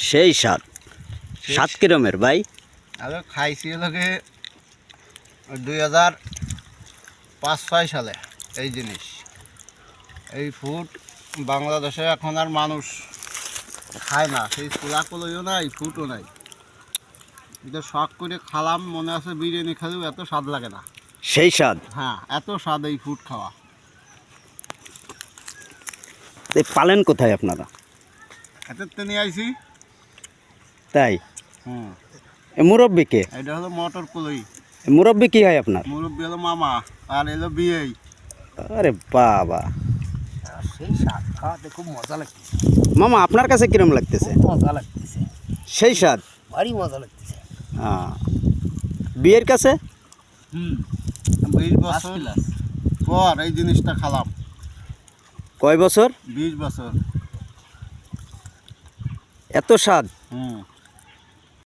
সেই স্বাদ। স্বাদ কিরমের ভাই? আগে খাইছি লোকে 2005-06 সালে এই জিনিস। এই ফুড বাংলাদেশে এখন আর মানুষ খায় না, সেই চুলাকলইও নাই, ফুটও নাই। এটা শখ করে খালাম, মনে আছে বিরিয়ানি খেলেও এত স্বাদ লাগে না। সেই স্বাদ। হ্যাঁ, এত স্বাদ এই ফুড খাওয়া। পালেন কোথায় আপনারা? এতে নিয়ে আইছি। তাই হুম, মুরব্বীকে? এটা হলো মটর কলই। মুরব্বী কি হয় আপনার? মুরব্বী হলো মামা, আর এলো বিয়েই। আরে বাবা, সেই স্বাদ, খাওয়াতে খুব মজা লাগতেছে। মামা আপনার কাছে কিরম লাগতেছে? মজা লাগতেছে, সেই স্বাদ, ভারী মজা লাগতেছে। বিয়ের কাছে 20 বছর পর এই জিনিসটা খালাম। কয় বছর? 20 বছর। এত স্বাদ।